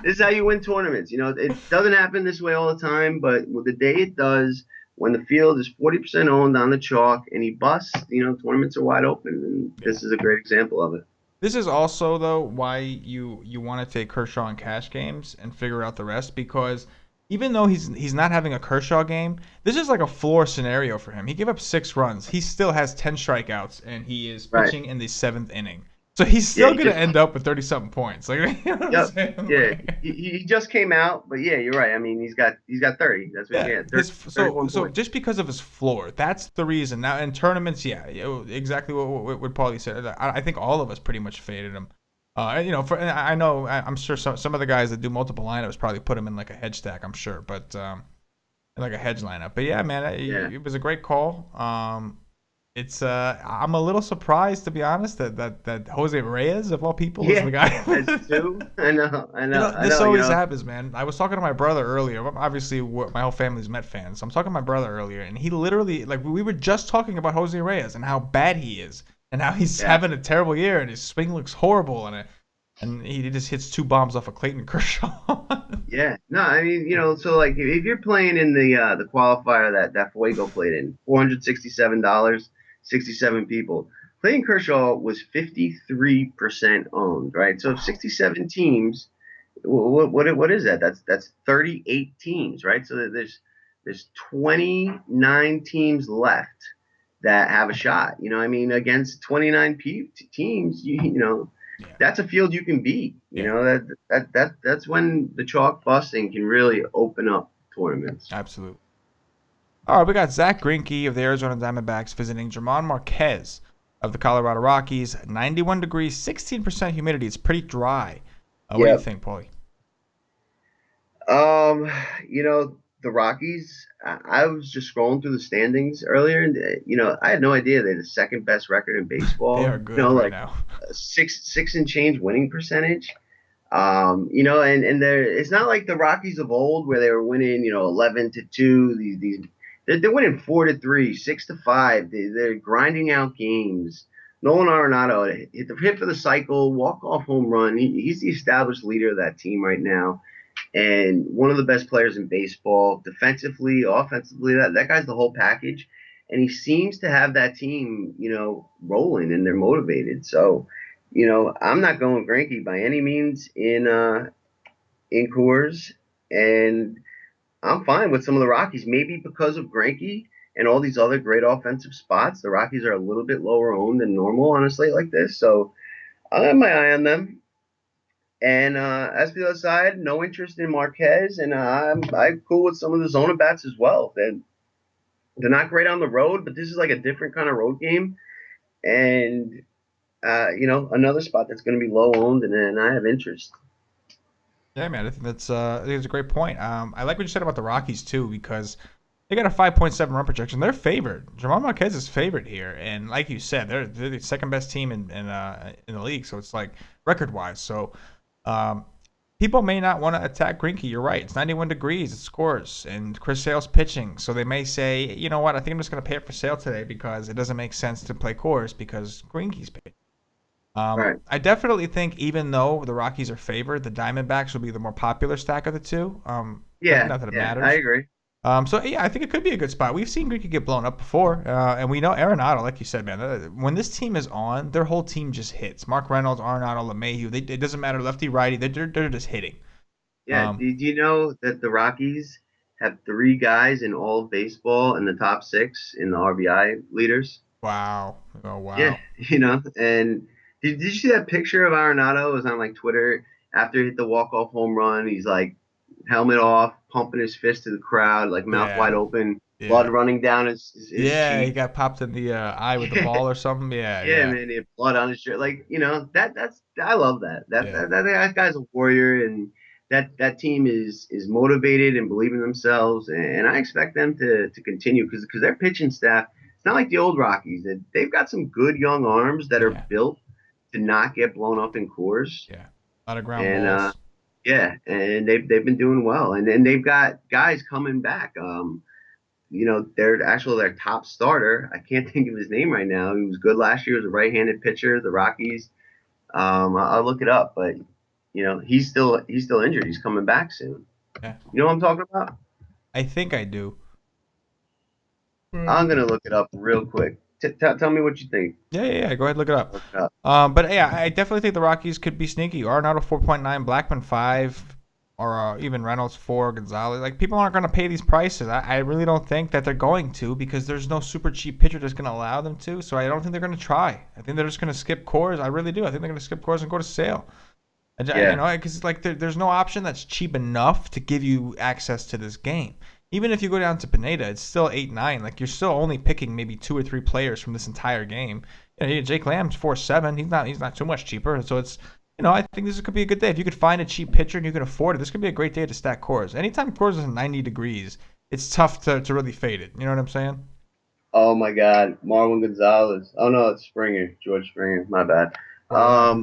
this is how you win tournaments. It doesn't happen this way all the time, but with the day it does, when the field is 40% owned on the chalk and he busts, tournaments are wide open, and Yeah. this is a great example of it. This is also though why you want to take Kershaw in cash games and figure out the rest because even though he's not having a Kershaw game, this is like a floor scenario for him. He gave up 6 runs. He still has 10 strikeouts and he is Right. pitching in the 7th inning. So he's Yeah. still gonna end up with 30 something points. Like you know what I'm Yep. saying? Yeah. Like, He just came out, but yeah, you're right. I mean, he's got 30. That's what he yeah, had. his 31 so points. just because of his floor, that's the reason. Now in tournaments, yeah, exactly what Paulie said. I think all of us pretty much faded him. I know I'm sure some of the guys that do multiple lineups probably put him in like a hedge stack. I'm sure, but like a hedge lineup. But yeah, man, Yeah. it was a great call. It's I'm a little surprised to be honest that Jose Reyes of all people is Yeah. the guy. As two. I know. I know. I This know. always happens, man. I was talking to my brother earlier. Obviously, my whole family's Met fans. So I'm talking to my brother earlier, and he literally, like, we were just talking about Jose Reyes and how bad he is, and how he's Yeah. having a terrible year, and his swing looks horrible, and he just hits 2 bombs off of Clayton Kershaw. Yeah. No, I mean, so like if you're playing in the qualifier that Fuego played in, $467, 67 people. Clayton Kershaw was 53% owned, right? So if 67 teams, what is that? That's 38 teams, right? So there's 29 teams left that have a shot. I mean, against 29 teams, Yeah, that's a field you can beat. yeah, That's when the chalk busting can really open up tournaments. absolutely. All right, we got Zach Greinke of the Arizona Diamondbacks visiting German Marquez of the Colorado Rockies. 91 degrees, 16% humidity. It's pretty dry. What do you Yeah. think, Paulie? Um, the Rockies. I was just scrolling through the standings earlier, and I had no idea they had the second best record in They baseball. are good right Like now. six and change winning percentage. And it's not like the Rockies of old where they were winning, 11-2. They're winning 4-3, 6-5. They're grinding out games. Nolan Arenado hit for the cycle, walk off home run. He's the established leader of that team right now, and one of the best players in baseball, defensively, offensively. That guy's the whole package, and he seems to have that team, rolling, and they're motivated. So, I'm not going Greinke by any means in Coors, and I'm fine with some of the Rockies. Maybe because of Greinke and all these other great offensive spots, the Rockies are a little bit lower owned than normal on a slate like this. So I have my eye on them. And as for the other side, no interest in Marquez, and I'm cool with some of the zona bats as well. They're not great on the road, but this is like a different kind of road game, and another spot that's going to be low owned, and I have interest. Yeah, man, I think it's a great point. I like what you said about the Rockies too because they got a 5.7 run projection. They're favored. German Marquez is favored here, and like you said, they're the second best team in the league. So it's like record wise. So um, people may not want to attack Greinke. You're right. It's 91 degrees. It scores, and Chris Sale's pitching. So they may say, you know what? I think I'm just going to pay it for Sale today because it doesn't make sense to play Coors because Greinke's pitching. Right. I definitely think even though the Rockies are favored, the Diamondbacks will be the more popular stack of the two. But Yeah, not that it yeah, I matters. agree. So yeah, I think it could be a good spot. We've seen Greek get blown up before, and we know Arenado, like you said, man. When this team is on, their whole team just hits. Mark Reynolds, Arenado, LeMahieu. It doesn't matter lefty, righty. They're just hitting. Yeah. Um, Did you know that the Rockies have three guys in all of baseball in the top six in the RBI leaders? wow. Oh Yeah, wow. and did you see that picture of Arenado? It was on like Twitter after he hit the walk-off home run. He's like helmet off, pumping his fist to the crowd, like mouth wide Yeah. open, blood Yeah. running down his Yeah. He cheek. got popped in the eye with the ball or something. Yeah. Yeah, Yeah. man, he had blood on his shirt. Like, that's I love that. That Yeah. that, that, that guy's a warrior, and that team is motivated and believe in themselves, and I expect them to continue because their pitching staff. It's not like the old Rockies. They've got some good young arms that are Yeah. built to not get blown up in cores, Yeah. A lot of ground and balls. yeah, and they've been doing well, and they've got guys coming back. Their top starter. I can't think of his name right now. He was good last year as a right-handed pitcher. The Rockies. I'll look it up, but he's still injured. He's coming back soon. Yeah. You know what I'm talking about? I think I do. I'm gonna look it up real quick. Tell me what you think. Yeah. Go ahead, look it up. Look it up. But yeah, I definitely think the Rockies could be sneaky. Arenado 4.9, Blackman 5, or even Reynolds 4, Gonzalez. Like people aren't going to pay these prices. I really don't think that they're going to because there's no super cheap pitcher that's going to allow them to. So I don't think they're going to try. I think they're just going to skip cores. I really do. I think they're going to skip cores and go to Sale. Yeah. Because like there's no option that's cheap enough to give you access to this game. Even if you go down to Pineda, it's still 8-9. Like you're still only picking maybe 2 or 3 players from this entire game. Jake Lamb's 4-7. He's not too much cheaper. So it's I think this could be a good day. If you could find a cheap pitcher and you can afford it, this could be a great day to stack cores. Anytime cores is 90 degrees, it's tough to really fade it. You know what I'm saying? Oh my God, Marlon Gonzalez. Oh no, it's Springer, George Springer. My bad. Oh yeah.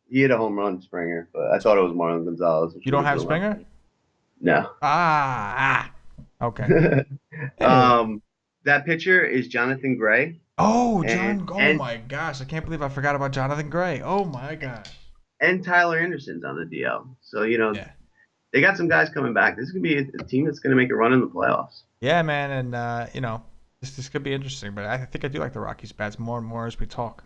He hit a home run, Springer, but I thought it was Marlon Gonzalez, which You would don't have have been left. Springer? No. Okay. Anyway. um, that pitcher is Jonathan Gray, Oh, and John. Oh and my gosh. I can't believe I forgot about Jonathan Gray. Oh my gosh. and Tyler Anderson's on the DL. So Yeah. they got some guys coming back. This is gonna be a team that's gonna make a run in the playoffs. Yeah, man. And, this could be interesting, but I think I do like the Rockies bats more and more as we talk.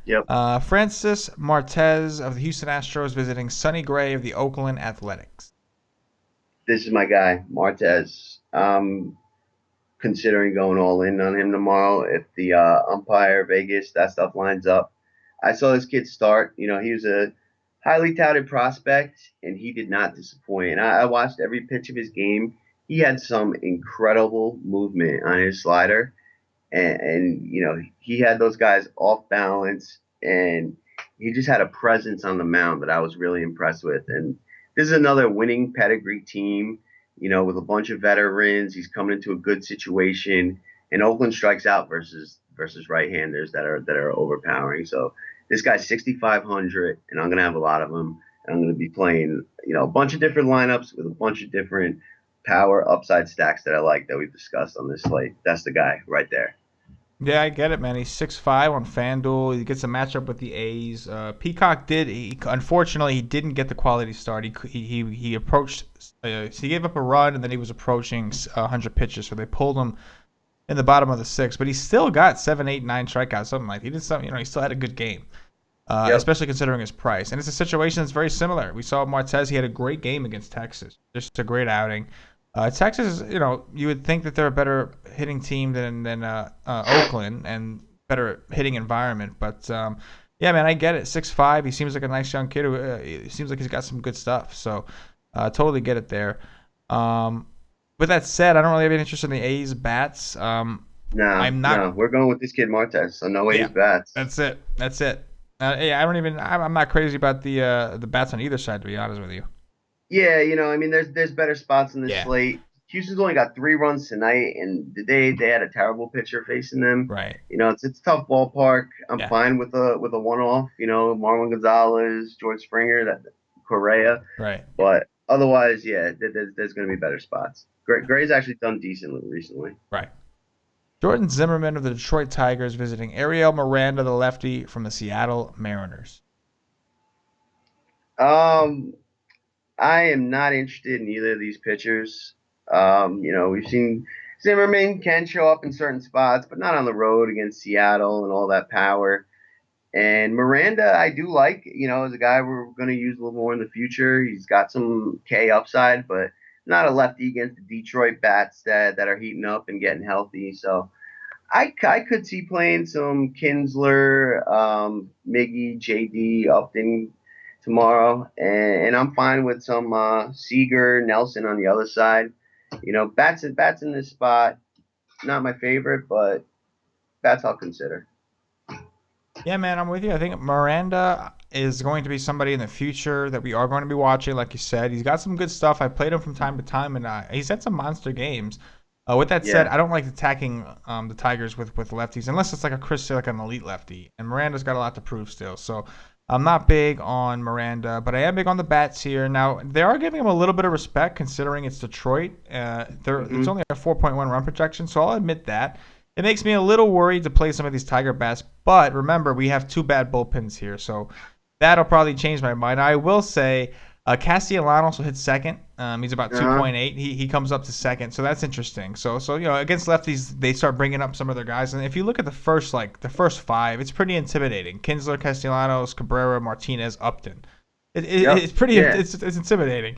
Yep. Francis Martez of the Houston Astros visiting Sonny Gray of the Oakland Athletics. This is my guy, Martez. Considering going all in on him tomorrow if the umpire Vegas that stuff lines up. I saw this kid start. He was a highly touted prospect, and he did not disappoint. And I watched every pitch of his game. He had some incredible movement on his slider, and he had those guys off balance, and he just had a presence on the mound that I was really impressed with. And this is another winning pedigree team, with a bunch of veterans. He's coming into a good situation, and Oakland strikes out versus right-handers that are overpowering. So this guy's 6,500, and I'm gonna have a lot of them. And I'm gonna be playing, a bunch of different lineups with a bunch of different power upside stacks that I like that we've discussed on this slate. That's the guy right there. Yeah, I get it, man. He's 6'5" on FanDuel. He gets a matchup with the A's. Peacock unfortunately, he didn't get the quality start. He approached, he gave up a run, and then he was approaching 100 pitches, so they pulled him in the bottom of the sixth. But he still got 7, 8, 9 strikeouts, something like that. He did something, he still had a good game, Yep. especially considering his price. And it's a situation that's very similar. We saw Martez. He had a great game against Texas. Just a great outing. Texas, you would think that they're a better hitting team than Oakland and better hitting environment. But yeah, man, I get it. 6'5", he seems like a nice young kid. He seems like he's got some good stuff. So totally get it there. With that said, I don't really have any interest in the A's bats. No, I'm not. no, we're going with this kid Martez. So no Yeah, A's bats. that's it. That's it. Yeah, I don't even. I'm not crazy about the bats on either side, to be honest with you. Yeah, I mean, there's better spots in this Yeah. slate. Houston's only got 3 runs tonight, and they had a terrible pitcher facing them. Right. It's a tough ballpark. I'm Yeah. fine with a one off. Marlon Gonzalez, George Springer, that Correa, Right. but otherwise, yeah, there's going to be better spots. Gray's actually done decently recently. Right. Jordan Zimmerman of the Detroit Tigers visiting Ariel Miranda, the lefty from the Seattle Mariners. Um, I am not interested in either of these pitchers. We've seen Zimmerman can show up in certain spots, but not on the road against Seattle and all that power. And Miranda, I do like, as a guy we're going to use a little more in the future. He's got some K upside, but not a lefty against the Detroit bats that are heating up and getting healthy. So I could see playing some Kinsler, Miggy, JD, Upton tomorrow, and I'm fine with some Seager, Nelson on the other side. Bats in this spot, not my favorite, but bats I'll consider. Yeah, man, I'm with you. I think Miranda is going to be somebody in the future that we are going to be watching. Like you said, he's got some good stuff. I played him from time to time, and he's had some monster games. With that said, Yeah. I don't like attacking the Tigers with lefties unless it's like a Chris, like an elite lefty. And Miranda's got a lot to prove still, so I'm not big on Miranda, but I am big on the bats here. Now they are giving him a little bit of respect considering it's Detroit. It's Hmm. only a 4.1 run projection, so I'll admit that. It makes me a little worried to play some of these Tiger bats, but remember we have two bad bullpens here, so that'll probably change my mind. I will say Castellanos also hits second. He's about Uh-huh. 2.8. He comes up to second, so that's interesting. So against lefties they start bringing up some of their guys, and if you look at the first five, it's pretty intimidating. Kinsler, Castellanos, Cabrera, Martinez, Upton. Yep. It's pretty Yeah. it's intimidating.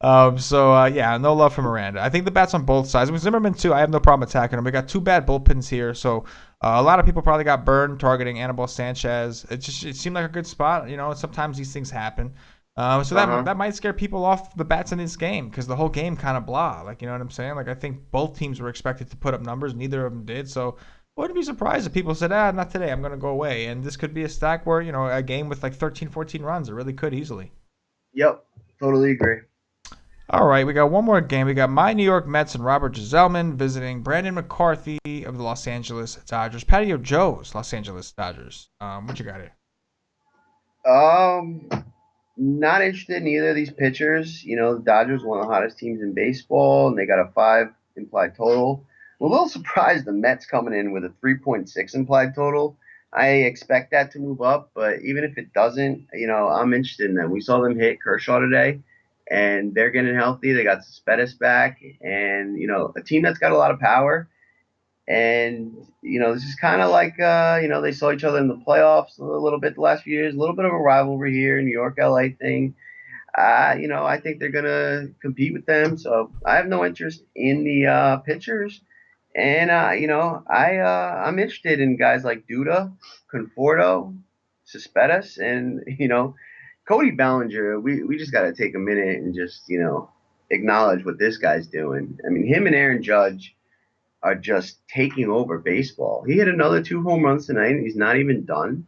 Yeah, no love for Miranda. I think the bats on both sides. With Zimmerman too, I have no problem attacking him. We got two bad bullpens here, so a lot of people probably got burned targeting Anibal Sanchez. It seemed like a good spot. Sometimes these things happen. So that Uh-huh. that might scare people off the bats in this game because the whole game kind of blah. Like you know what I'm saying? Like I think both teams were expected to put up numbers, neither of them did. So I wouldn't be surprised if people said, not today. I'm gonna go away. And this could be a stack where a game with like 13, 14 runs. It really could easily. Yep. Totally agree. All right, we got one more game. We got my New York Mets and Robert Gisellman visiting Brandon McCarthy of the Los Angeles Dodgers. Patio Joe's Los Angeles Dodgers. What you got here? Um, Not interested in either of these pitchers. The Dodgers one of the hottest teams in baseball, and they got a 5 implied total. I'm a little surprised the Mets coming in with a 3.6 implied total. I expect that to move up, but even if it doesn't, I'm interested in them. We saw them hit Kershaw today, and they're getting healthy. They got Cespedes back, and a team that's got a lot of power. And this is kind of like they saw each other in the playoffs a little bit the last few years, a little bit of a rivalry here, New York LA thing. I think they're gonna compete with them. So I have no interest in the pitchers, and I'm interested in guys like Duda, Conforto, Cespedes, and Cody Bellinger. We just got to take a minute and just acknowledge what this guy's doing. I mean, him and Aaron Judge are just taking over baseball. He hit another 2 home runs tonight, and he's not even done.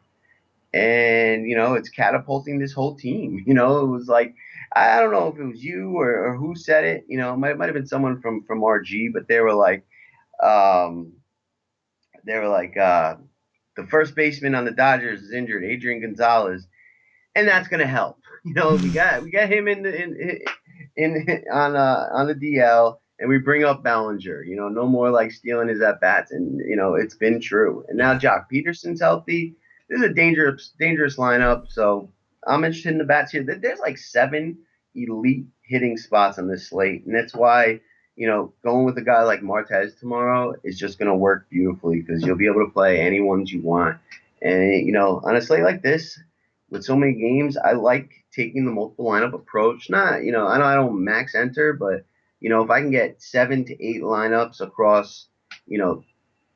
And it's catapulting this whole team. It was like I don't know if it was you or who said it. It might have been someone from RG, but um, they were like the first baseman on the Dodgers is injured, Adrian Gonzalez, and that's gonna help. We got him in on the DL, and we bring up Ballinger. No more like stealing his at bats, and it's been true. And now Yeah. Jock Peterson's healthy. This is a dangerous lineup. So I'm interested in the bats here. There's like 7 elite hitting spots on this slate, and that's why. Going with a guy like Martez tomorrow is just going to work beautifully because you'll be able to play any ones you want. And, on a slate like this, with so many games, I like taking the multiple lineup approach. Not, I don't max enter, but if I can get 7 to 8 lineups across, you know,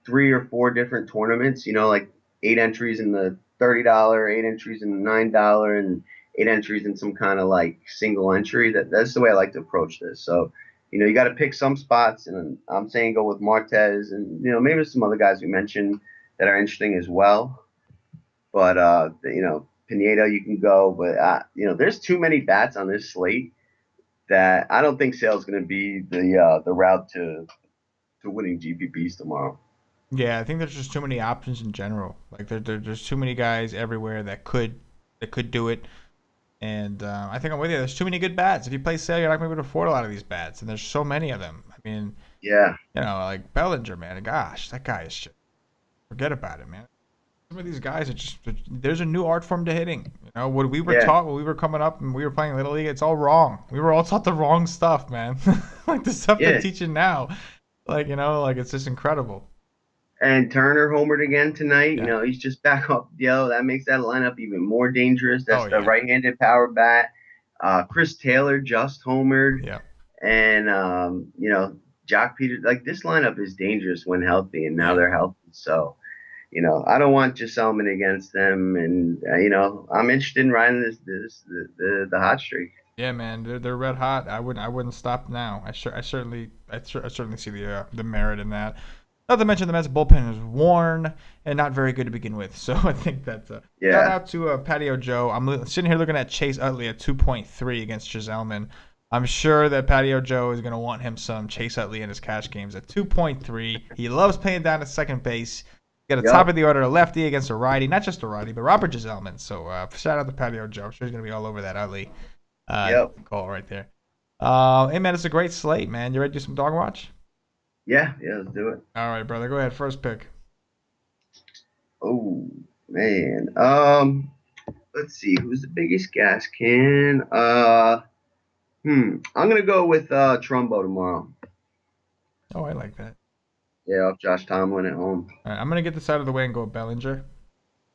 3 or 4 different tournaments, like 8 entries in the $30, 8 entries in the $9, and 8 entries in some kind of like single entry. That's the way I like to approach this. So, you got to pick some spots, and I'm saying go with Martez, and maybe some other guys we mentioned that are interesting as well. But Pineda, you can go, but there's too many bats on this slate that I don't think Sale's going to be the route to winning GPPs tomorrow. Yeah, I think there's just too many options in general. Like there's too many guys everywhere that could do it. And I think I'm with you. There's too many good bats. If you play Sale, you're not going to be able to afford a lot of these bats. And there's so many of them. I mean, Yeah. like Bellinger, man. Gosh, that guy is just, forget about it, man. Some of these guys are just, there's a new art form to hitting. What we were taught when we were coming up and we were playing Little League, it's all wrong. We were all taught the wrong stuff, man. Like the stuff they're teaching now. Like, it's just incredible. And Turner homered again tonight. He's just back off the yellow. That makes that lineup even more dangerous. That's the right-handed power bat. Chris Taylor just homered. Yeah. And, Jock Peters. Like, this lineup is dangerous when healthy, and now they're healthy. So, I don't want Gisselman against them. And, I'm interested in riding the hot streak. Yeah, man, they're red hot. I wouldn't stop now. I certainly see the merit in that. Not to mention the Mets bullpen is worn and not very good to begin with. So I think that shout out to Patio Joe. I'm sitting here looking at Chase Utley at 2.3 against Gisselman. I'm sure that Patio Joe is going to want him some Chase Utley in his cash games at 2.3. He loves playing down at second base. Got a top of the order lefty against a righty, not just a righty, but Robert Gisselman. So shout out to Patio Joe. I'm sure he's going to be all over that Utley call right there. Hey, man, it's a great slate, man. You ready to do some dog watch? Yeah, let's do it. All right, brother. Go ahead. First pick. Oh, man. Let's see. Who's the biggest gas can? I'm going to go with Trumbo tomorrow. Oh, I like that. Yeah, off Josh Tomlin at home. All right, I'm going to get this out of the way and go with Bellinger.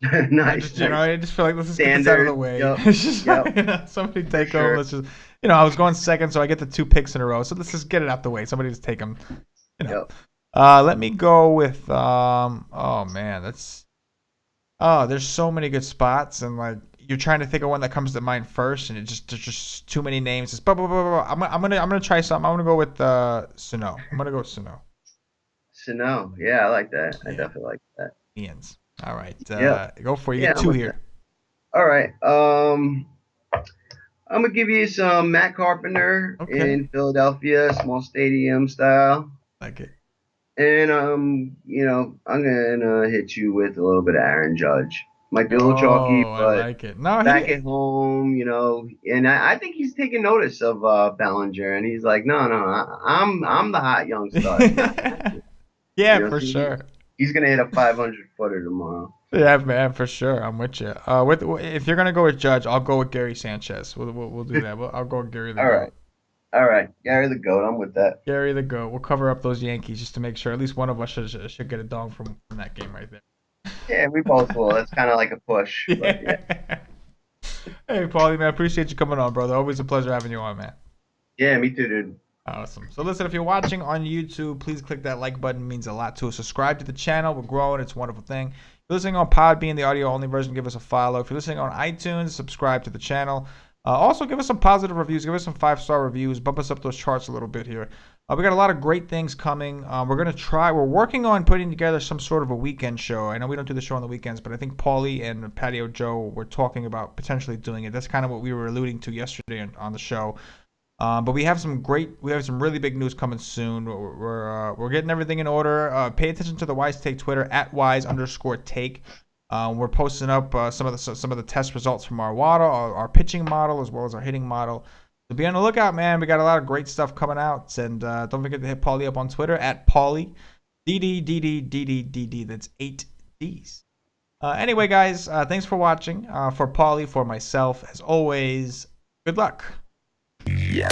Nice. I just feel like let's just get this out of the way. Yep. It's just somebody take them. Let's just, I was going second, so I get the 2 picks in a row. So let's just get it out the way. Somebody just take them. Let me go with there's so many good spots, and like you're trying to think of one that comes to mind first, and there's just too many names. It's I'm gonna try something. I'm gonna go with Sano. I'm gonna go with Sano. Sano, yeah, I like that. I definitely like that. Ian's. All right, go for it. You get 2 here. All right, I'm gonna give you some Matt Carpenter in Philadelphia, small stadium style. Like it. And I'm gonna hit you with a little bit of Aaron Judge. Might be a little chalky, but I like it. No, back at home, and I think he's taking notice of Bellinger, and he's like, no, I'm the hot young stud. Yeah, for sure. He's gonna hit a 500-footer tomorrow. Yeah, man, for sure. I'm with you. If you're gonna go with Judge, I'll go with Gary Sanchez. We'll do that. I'll go with Gary the Goat. All right, Gary the Goat. I'm with that. Gary the Goat. We'll cover up those Yankees just to make sure at least one of us should get a dong from that game right there. Yeah, we both will. That's kind of like a push. But yeah. Hey, Paulie, man, I appreciate you coming on, brother. Always a pleasure having you on, man. Yeah, me too, dude. Awesome. So listen, if you're watching on YouTube, please click that like button. It means a lot to us. Subscribe to the channel. We're growing. It's a wonderful thing. If you're listening on Podbean, the audio-only version, give us a follow. If you're listening on iTunes, subscribe to the channel. Also, give us some positive reviews. Give us some 5-star reviews. Bump us up those charts a little bit here. We got a lot of great things coming. We're working on putting together some sort of a weekend show. I know we don't do the show on the weekends, but I think Paulie and Patio Joe were talking about potentially doing it. That's kind of what we were alluding to yesterday on the show. But we have some really big news coming soon. We're getting everything in order. Pay attention to the WiseTake Twitter at @wise_take. We're posting up some of the test results from our pitching model as well as our hitting model. So be on the lookout, man. We got a lot of great stuff coming out, and don't forget to hit Paulie up on Twitter at Paulie DDDDDDD. That's 8 D's. Anyway, guys, thanks for watching. For Paulie, for myself, as always, good luck. Yeah.